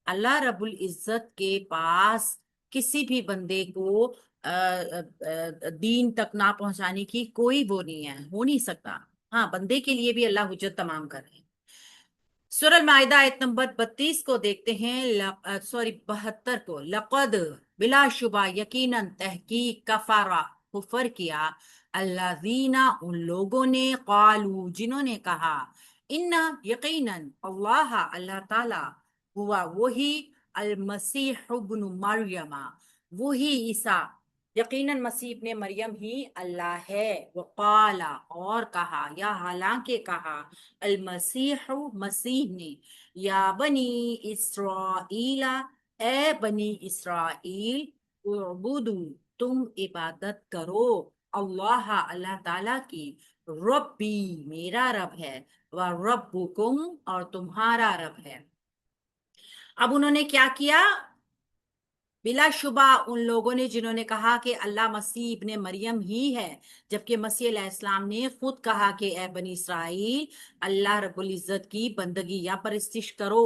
اللہ رب العزت کے پاس کسی بھی بندے کو دین تک نہ پہنچانے کی کوئی وہ نہیں ہے، ہو نہیں سکتا۔ ہاں، بندے کے لیے بھی اللہ حجت تمام کر رہے ہیں۔ سورہ المائدہ آیت نمبر 32 کو دیکھتے ہیں، سوری 72 کو۔ لقد، بلا شبہ، یقیناً، تحقیق، کفارہ، کفر کیا، الذین، ان لوگوں نے، قالو، جنہوں نے کہا، ان، یقیناً، اللہ، اللہ تعالی، ہوا وہی، المسیح ابن مریم، وہی عیسیٰ، یقیناً مسیح ابن مریم ہی اللہ ہے۔ وقال، اور کہا یا حالانکہ کہا، المسیح، مسیح نے، یا بنی اسرائیل، اے بنی اسرائیل، اعبدو، تم عبادت کرو، اللہ، اللہ تعالیٰ کی، ربی، میرا رب ہے، وربکم، اور تمہارا رب ہے۔ اب انہوں نے کیا کیا؟ بلا شبہ ان لوگوں نے جنہوں نے کہا کہ اللہ مسیح ابن مریم ہی ہے، جبکہ مسیح علیہ السلام نے خود کہا کہ اے بنی اسرائیل، اللہ رب العزت کی بندگی یا پرستش کرو،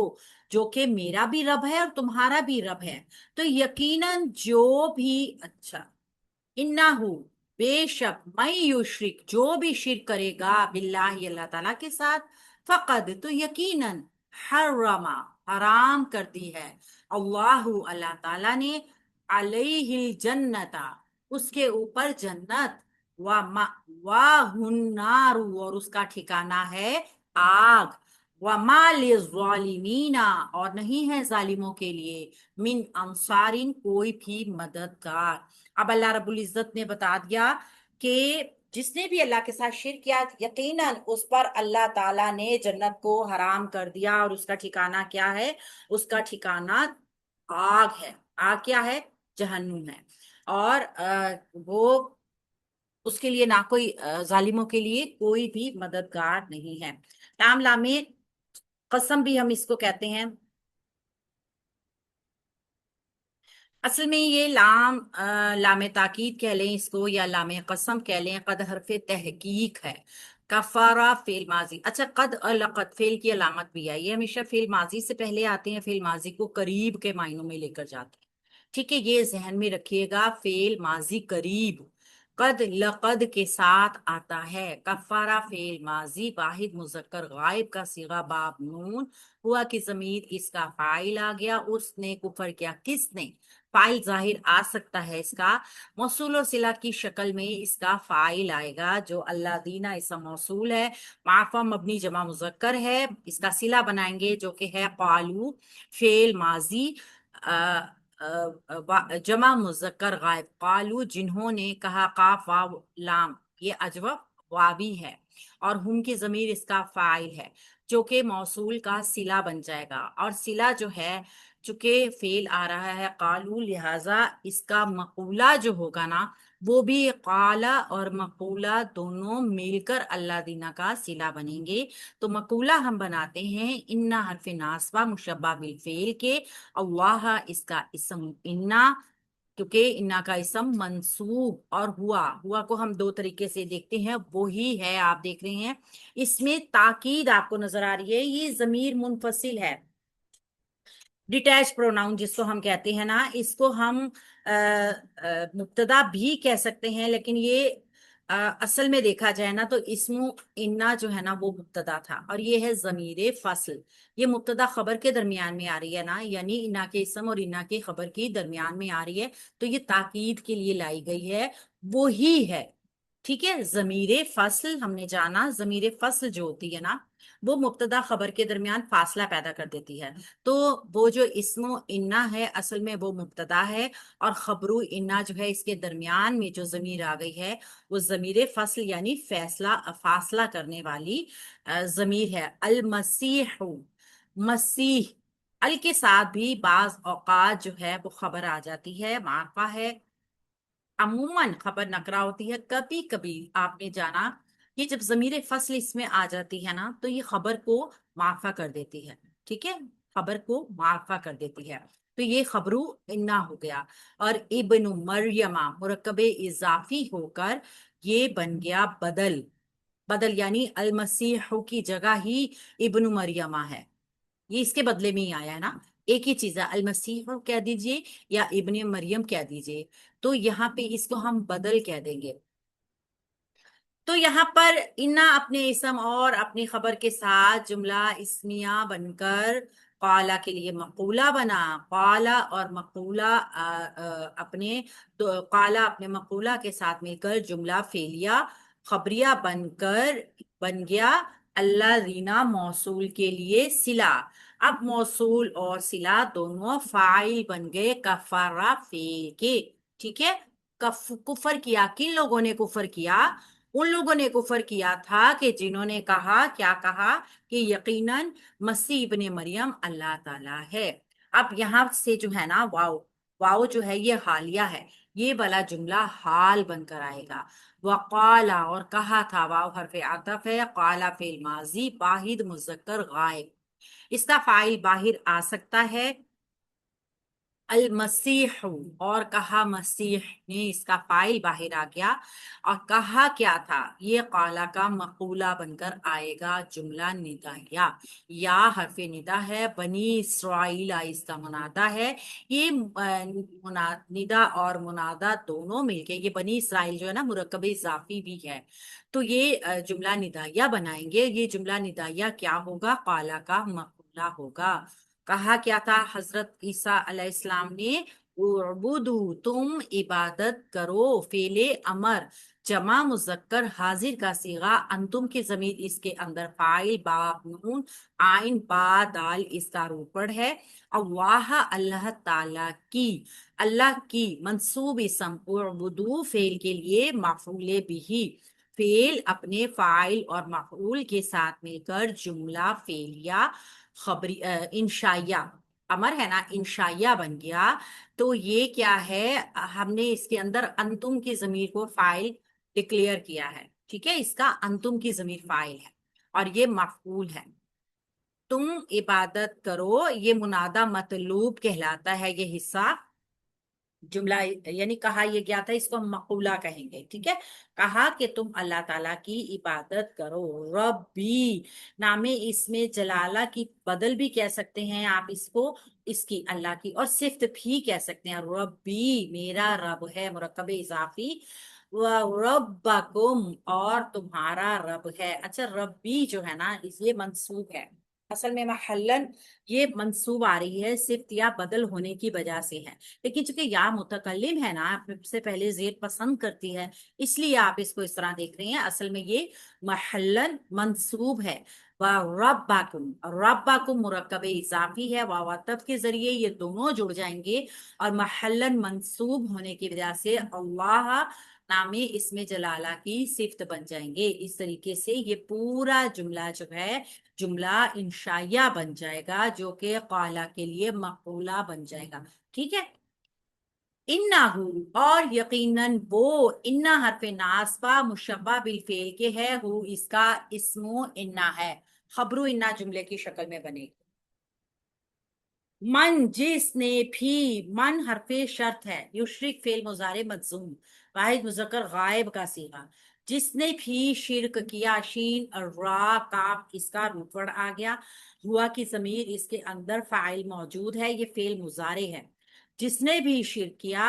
جو کہ میرا بھی رب ہے اور تمہارا بھی رب ہے۔ تو یقیناً جو بھی، اچھا، انہو، بے شک، من یشرک، جو بھی شرک کرے گا، باللہ، اللہ تعالیٰ کے ساتھ، فقد، تو یقیناً، حرم، حرام کر دی ہے، اللہ، اللہ تعالیٰ نے، علیہ الجنت، اس کے اوپر جنت، وَمَأْوَاهُ النَّارُ، اور اس کا ٹھکانہ ہے آگ، وَمَا لِلظَّالِمِينَ، اور نہیں ہے ظالموں کے لیے، من انصارن، کوئی بھی مددگار۔ اب اللہ رب العزت نے بتا دیا کہ جس نے بھی اللہ کے ساتھ شرک کیا، یقیناً اس پر اللہ تعالیٰ نے جنت کو حرام کر دیا، اور اس کا ٹھکانہ کیا ہے؟ اس کا ٹھکانہ آگ ہے۔ آگ کیا ہے؟ جہنم ہے۔ اور وہ، اس کے لیے نہ کوئی، ظالموں کے لیے کوئی بھی مددگار نہیں ہے۔ لام، لام قسم بھی ہم اس کو کہتے ہیں۔ اصل میں یہ لام، لام تاکید کہہ لیں اس کو، یا لام قسم کہہ لیں۔ قد حرف تحقیق ہے، کفارہ فعل ماضی۔ اچھا، قد اور لقد فعل کی علامت بھی ہے، یہ ہمیشہ فعل ماضی سے پہلے آتے ہیں، فعل ماضی کو قریب کے معنوں میں لے کر جاتے ہیں۔ ٹھیک ہے، یہ ذہن میں رکھیے گا، فعل ماضی قریب قد لقد کے ساتھ آتا ہے۔ کفارہ فعل ماضی واحد مذکر غائب کا صیغہ باب نون، ہوا کی ضمیر اس کا فاعل آ گیا، اس نے کفر کیا، کس نے؟ فاعل ظاہر آ سکتا ہے اس کا، موصول اور صلہ کی شکل میں اس کا فاعل آئے گا، جو اللہ دینا اسم موصول ہے، معرفہ مبنی جمع مذکر ہے، اس کا صلہ بنائیں گے جو کہ ہے قالو، فعل ماضی جمع مذکر غائب، قالو، جنہوں نے کہا، قاف واو لام، یہ اجوف واوی ہے، اور ہم کی ضمیر اس کا فاعل ہے، جو کہ موصول کا صلہ بن جائے گا، اور صلہ جو ہے چونکہ فعل آ رہا ہے قالو، لہٰذا اس کا مقولہ جو ہوگا نا، وہ بھی قالا اور مقولہ دونوں مل کر اللہ دینا کا صلہ بنیں گے۔ تو مقولہ ہم بناتے ہیں انا حرف ناصبہ مشبہ بالفعل کے، اللہ اس کا اسم انا، کیونکہ انا کا اسم منصوب، اور ہوا کو ہم دو طریقے سے دیکھتے ہیں، وہی ہے آپ دیکھ رہے ہیں، اس میں تاکید آپ کو نظر آ رہی ہے، یہ ضمیر منفصل ہے، ڈیٹیچ پروناؤن جس کو ہم کہتے ہیں نا، اس کو ہم مبتدا بھی کہہ سکتے ہیں، لیکن یہ اصل میں دیکھا جائے نا تو اسم انا جو ہے نا وہ مبتدا تھا، اور یہ ہے ضمیر فصل، یہ مبتدا خبر کے درمیان میں آ رہی ہے نا، یعنی انا کے اسم اور انا کے خبر کی درمیان میں آ رہی ہے، تو یہ تاکید کے لیے لائی گئی ہے، وہی ہے۔ ٹھیک ہے، ضمیر فصل ہم نے جانا، ضمیر فصل جو ہوتی ہے نا، وہ مبتدا خبر کے درمیان فاصلہ پیدا کر دیتی ہے، تو وہ جو اسم و انا ہے اصل میں وہ مبتدا ہے، اور خبرو انا جو ہے اس کے درمیان میں جو ضمیر آ گئی ہے وہ ضمیر فصل، یعنی فاصلہ کرنے والی ضمیر ہے۔ المسیح، مسیح، ال کے ساتھ بھی بعض اوقات جو ہے وہ خبر آ جاتی ہے، معرفہ ہے، عموماً خبر نکرہ ہوتی ہے، کبھی کبھی آپ نے جانا یہ جب ضمیر فصل اس میں آ جاتی ہے نا تو یہ خبر کو معرفہ کر دیتی ہے، ٹھیک ہے، خبر کو معرفہ کر دیتی ہے، تو یہ خبرو انا ہو گیا، اور ابن مریم مرکب اضافی ہو کر یہ بن گیا بدل، بدل یعنی المسیح کی جگہ ہی ابن مریمہ ہے، یہ اس کے بدلے میں ہی آیا ہے نا، ایک ہی چیز ہے، المسیح کہہ دیجئے یا ابن مریم کہہ دیجئے، تو یہاں پہ اس کو ہم بدل کہہ دیں گے۔ تو یہاں پر انا اپنے اسم اور اپنی خبر کے ساتھ جملہ اسمیہ بن کر قالا کے لیے مقولہ بنا، قالا اور مقولہ اپنے قالا اپنے مقولہ کے ساتھ مل کر جملہ فعلیہ خبریہ بن گیا اللہ رینا موصول کے لیے صلہ۔ اب موصول اور صلہ دونوں فاعل بن گئے کفارہ فعل کے، ٹھیک ہے۔ کفر کیا، کن لوگوں نے کفر کیا؟ ان لوگوں نے کفر کیا تھا کہ جنہوں نے کہا، کیا کہا؟ کہ یقیناً مسیح ابن مریم اللہ تعالیٰ ہے۔ اب یہاں سے جو ہے نا واو، واو جو ہے یہ حالیہ ہے، یہ والا جملہ حال بن کر آئے گا۔ وقالا اور کہا تھا، واو حرف عطف ہے، قالا فعل ماضی واحد مذکر غائب، اس کا فاعل باہر آ سکتا ہے المسیح، اور کہا مسیح نے، اس کا فاعل باہر آ گیا، اور کہا کیا تھا؟ یہ قالا کا مقولہ بن کر آئے گا جملہ ندائیہ، یا حرف ندا ہے، بنی اسرائیل اس کا منادہ ہے، یہ ندا اور منادہ دونوں مل کے، یہ بنی اسرائیل جو ہے نا مرکب اضافی بھی ہے، تو یہ جملہ ندائیہ بنائیں گے۔ یہ جملہ ندائیہ کیا ہوگا؟ قالا کا مقولہ ہوگا۔ کہا کیا تھا حضرت عیسیٰ علیہ السلام نے؟ اعبدو، تم عبادت کرو، فعل امر جمع مذکر حاضر کا صیغہ، انتم کی ضمیر اس کے اندر فاعل با نون آئین با دال اس کا روپڑ ہے، اللہ اللہ تعالی کی، اللہ کی منصوب اسم، اعبدو فعل کے لیے مفعول بھی، فعل اپنے فاعل اور مفعول کے ساتھ مل کر جملہ فعلیہ خبری انشائیہ، امر ہے نا انشائیہ بن گیا۔ تو یہ کیا ہے؟ ہم نے اس کے اندر انتم کی ضمیر کو فاعل ڈکلیئر کیا ہے، ٹھیک ہے، اس کا انتم کی ضمیر فاعل ہے اور یہ مفعول ہے۔ تم عبادت کرو، یہ منادہ مطلوب کہلاتا ہے، یہ حصہ جملہ یعنی کہا یہ گیا تھا، اس کو ہم مقولہ کہیں گے، ٹھیک ہے۔ کہا کہ تم اللہ تعالیٰ کی عبادت کرو، ربی نام اسم جلالہ کی بدل بھی کہہ سکتے ہیں آپ اس کو، اس کی اللہ کی، اور صفت بھی کہہ سکتے ہیں، ربی میرا رب ہے، مرکب اضافی، ربکم اور تمہارا رب ہے۔ اچھا ربی جو ہے نا یہ منصوب ہے، اصل میں محلن یہ منصوب آ رہی ہے صفت یا بدل ہونے کی وجہ سے ہے، لیکن چونکہ یا متکلم ہے نا سے پہلے زیر پسند کرتی ہے، اس لیے آپ اس کو اس طرح دیکھ رہے ہیں، اصل میں یہ محلن منصوب ہے۔ ربکم، ربکم مرکب اضافی ہے، واو عطف کے ذریعے یہ دونوں جڑ جائیں گے اور محلن منصوب ہونے کی وجہ سے اللہ نامی اسم جلالہ کی صفت بن جائیں گے۔ اس طریقے سے یہ پورا جملہ جو ہے جملہ انشائیہ بن جائے گا، جو کہ قالا کے لیے مقولہ بن جائے گا، ٹھیک ہے۔ انہو اور یقیناً وہ، انہ حرف ناصبہ مشبہ بالفعل کے ہے، ہو اس کا اسم انہ ہے، خبرو انہ جملے کی شکل میں بنے گی۔ من جس نے بھی، من حرف شرط ہے، یشرک فعل مضارع مجزوم واحد مذکر غائب کا صیغہ، جس نے بھی شرک کیا، شین اور را کاف اس کا روپڑ آ گیا، ہوا کی ضمیر اس کے اندر فاعل موجود ہے، یہ فعل مضارع ہے، جس نے بھی شرک کیا،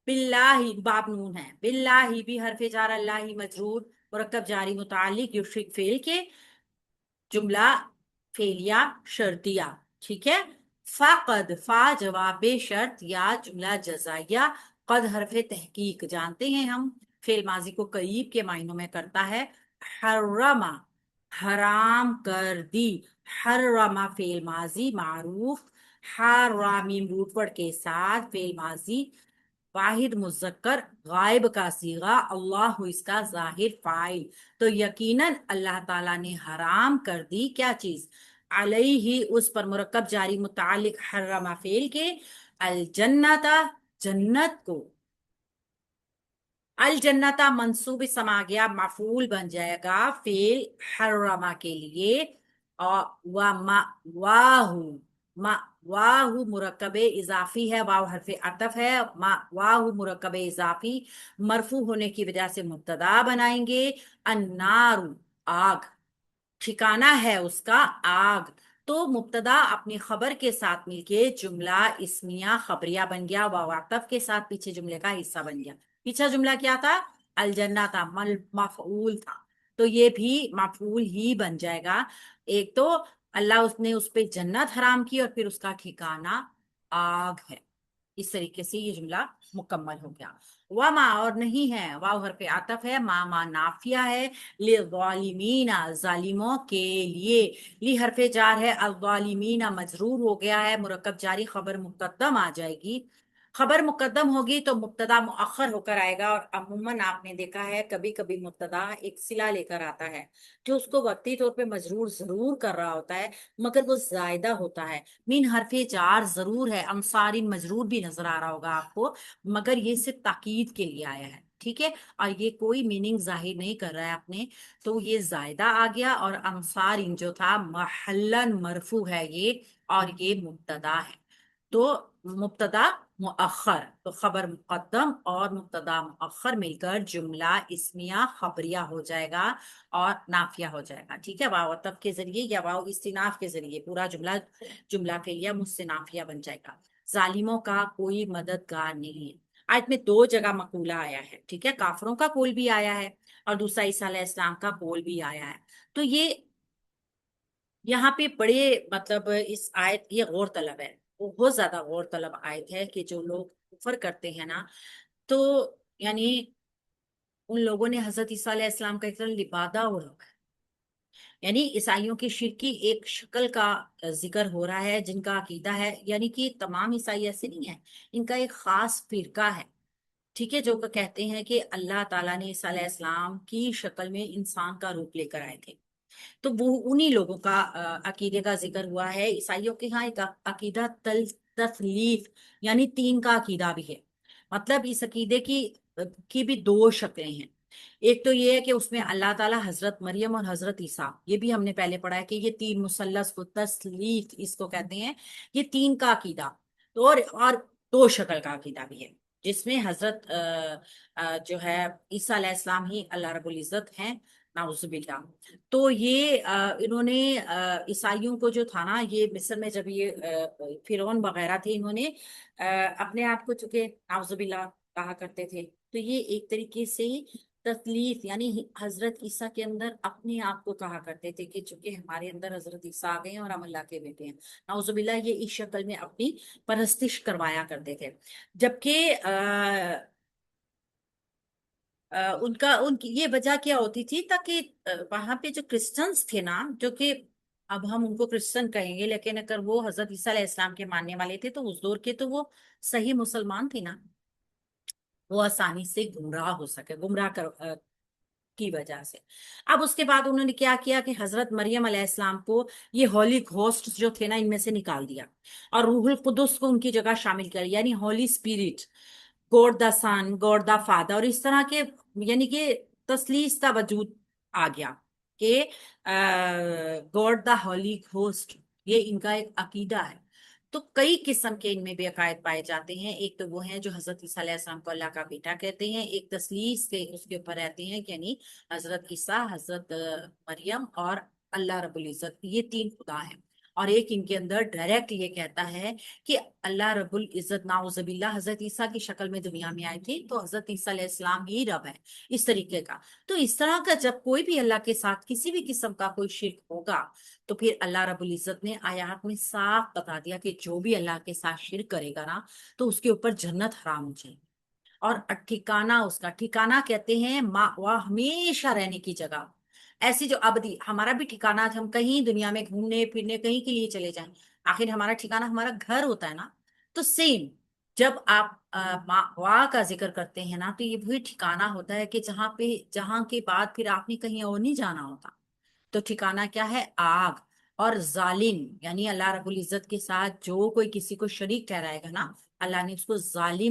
باللہ باب نون ہے، باللہ بھی حرف جار، اللہ مجرور مرکب جاری متعلق یشرک فعل کے، جملہ فعلیہ شرطیہ، ٹھیک ہے۔ فقد، فا جواب شرط یا جملہ جزائیہ، قد حرف تحقیق، جانتے ہیں ہم فعل ماضی کو قریب کے معنوں میں کرتا ہے، حرما حرام کر دی، حرما فعل ماضی معروف، حرامی روٹ ورڈ کے ساتھ فعل ماضی واحد مذکر غائب کا صیغہ، اللہ اس کا ظاہر فاعل، تو یقیناً اللہ تعالیٰ نے حرام کر دی کیا چیز؟ علیہ اس پر مرکب جاری متعلق حرم فعل کے، الجنت جنت کو، الجنتا منصوب سما گیا، مفعول بن جائے گا فعل حرما کے لیے، اور واہ مرکب اضافی ہے، واو حرف عطف ہے، واہ مرکب اضافی مرفوع ہونے کی وجہ سے مبتدا بنائیں گے، النار آگ، ٹھکانہ ہے اس کا آگ، تو مبتدا اپنی خبر کے ساتھ مل کے جملہ اسمیہ خبریہ بن گیا، واو عطف کے ساتھ پیچھے جملے کا حصہ بن گیا۔ پیچھے جملہ کیا تھا؟ الجنہ تھا، مفعول تھا، تو یہ بھی مفعول ہی بن جائے گا۔ ایک تو اللہ اس نے اس پہ جنت حرام کی، اور پھر اس کا ٹھکانہ آگ ہے۔ اس طریقے سے یہ جملہ مکمل ہو گیا۔ وما اور نہیں ہے، واو حرف عطف ہے، ما نافیہ ہے، للظالمین ظالموں کے لیے، لی حرف جار ہے، الظالمین مجرور ہو گیا ہے، مرکب جاری خبر مقدم آ جائے گی۔ خبر مقدم ہوگی تو مبتدا مؤخر ہو کر آئے گا، اور عموماً آپ نے دیکھا ہے کبھی کبھی مبتدا ایک صلہ لے کر آتا ہے جو اس کو وقتی طور پہ مجرور ضرور کر رہا ہوتا ہے، مگر وہ زائدہ ہوتا ہے۔ مین حرف جار ضرور ہے، انصاری مجرور بھی نظر آ رہا ہوگا آپ کو، مگر یہ صرف تاکید کے لیے آیا ہے، ٹھیک ہے، اور یہ کوئی میننگ ظاہر نہیں کر رہا ہے اپنے، تو یہ زائدہ آ گیا، اور انصار جو تھا محلن مرفوع ہے یہ، اور یہ مبتدا ہے، تو مبتدا مؤخر، تو خبر مقدم اور مبتدا مؤخر مل کر جملہ اسمیہ خبریہ ہو جائے گا اور نافیہ ہو جائے گا، ٹھیک ہے، واو عطف کے ذریعے یا واو استئناف کے ذریعے پورا جملہ کے لیے مستنافیہ بن جائے گا۔ ظالموں کا کوئی مددگار نہیں ہے، آیت میں دو جگہ مقولہ آیا ہے، ٹھیک ہے، کافروں کا قول بھی آیا ہے اور دوسرا عیسیٰ علیہ السلام کا قول بھی آیا ہے، تو یہ یہاں پہ بڑے مطلب اس آیت یہ غور طلب ہے، بہت زیادہ غور طلب آیت ہے، کہ جو لوگ کفر کرتے ہیں نا، تو یعنی ان لوگوں نے حضرت عیسیٰ علیہ السلام کا ایک طرح لبادہ ہو رکھا ہے، یعنی عیسائیوں کی شرکی ایک شکل کا ذکر ہو رہا ہے، جن کا عقیدہ ہے، یعنی کہ تمام عیسائی ایسے نہیں ہیں، ان کا ایک خاص فرقہ ہے، ٹھیک ہے، جو کہ کہتے ہیں کہ اللہ تعالیٰ نے عیسیٰ علیہ السلام کی شکل میں انسان کا روپ لے کر آئے تھے، تو وہ انہی لوگوں کا عقیدے کا ذکر ہوا ہے۔ عیسائیوں کے ہاں ایک عقیدہ تثلیث یعنی تین کا عقیدہ بھی ہے، مطلب اس عقیدے کی بھی دو شکلیں ہیں، ایک تو یہ ہے کہ اس میں اللہ تعالیٰ، حضرت مریم اور حضرت عیسیٰ، یہ بھی ہم نے پہلے پڑھا ہے کہ یہ تین مثلث کو تثلیث اس کو کہتے ہیں، یہ تین کا عقیدہ، تو اور دو شکل کا عقیدہ بھی ہے، جس میں حضرت جو ہے عیسیٰ علیہ السلام ہی اللہ رب العزت ہیں، نعوذ باللہ۔ تو یہ انہوں نے عیسائیوں کو جو تھا نا، یہ مصر میں جب یہ فرعون وغیرہ تھے، انہوں نے اپنے آپ کو چونکہ نعوذ باللہ کہا کرتے تھے، تو یہ ایک طریقے سے تثلیث یعنی حضرت عیسیٰ کے اندر اپنے آپ کو کہا کرتے تھے کہ چونکہ ہمارے اندر حضرت عیسیٰ آ گئے ہیں اور ہم اللہ کے بیٹے ہیں، نعوذ باللہ، یہ اس شکل میں اپنی پرستش کروایا کرتے تھے، جبکہ ان کی یہ وجہ کیا ہوتی تھی، تاکہ وہاں پہ جو کرسچنز تھے نا، جو کہ اب ہم ان کو کرسچن کہیں گے، لیکن اگر وہ حضرت عیسیٰ علیہ السلام کے ماننے والے تھے تو اس دور کے تو وہ صحیح مسلمان تھے نا، وہ آسانی سے گمراہ ہو سکے، کی وجہ سے۔ اب اس کے بعد انہوں نے کیا کیا کہ حضرت مریم علیہ السلام کو یہ ہولی گھوسٹ جو تھے نا، ان میں سے نکال دیا، اور روح القدس کو ان کی جگہ شامل کر، یعنی holy spirit, god the son, god the father, اور اس طرح کے، یعنی کہ تثلیث کا وجود آ گیا، کہ گوڈ دا ہولی گھوسٹ، یہ ان کا ایک عقیدہ ہے۔ تو کئی قسم کے ان میں بھی عقائد پائے جاتے ہیں، ایک تو وہ ہیں جو حضرت عیسیٰ علیہ السلام کو اللہ کا بیٹا کہتے ہیں، ایک تثلیث کے اس کے اوپر رہتے ہیں، یعنی حضرت عیسیٰ، حضرت مریم اور اللہ رب العزت، یہ تین خدا ہیں، اور ایک ان کے اندر ڈائریکٹ یہ کہتا ہے کہ اللہ رب العزت نعوذ باللہ حضرت عیسیٰ کی شکل میں دنیا میں آئی تھی، تو حضرت عیسیٰ علیہ السلام ہی رب ہے، اس طریقے کا۔ تو اس طرح کا جب کوئی بھی اللہ کے ساتھ کسی بھی قسم کا کوئی شرک ہوگا، تو پھر اللہ رب العزت نے آیات میں صاف بتا دیا کہ جو بھی اللہ کے ساتھ شرک کرے گا نا، تو اس کے اوپر جنت حرام ہو جائے گی، اور ٹھکانہ، اس کا ٹھکانہ کہتے ہیں ماوا، ہمیشہ رہنے کی جگہ، ایسی جو ابدی، ہمارا بھی ٹھکانہ، ہم کہیں دنیا میں گھومنے پھرنے کہیں کے لیے چلے جائیں، آخر ہمارا ٹھکانہ ہمارا گھر ہوتا ہے نا، تو سیم جب آپ ماوا کا ذکر کرتے ہیں نا، تو یہ وہی ٹھکانہ ہوتا ہے کہ جہاں کے بعد پھر آپ نے کہیں اور نہیں جانا ہوتا، تو ٹھکانہ کیا ہے؟ آگ۔ اور ظالم یعنی اللہ رب العزت کے ساتھ جو کوئی کسی کو شریک ٹھہرائے گا نا، اللہ نے اس کو ظالم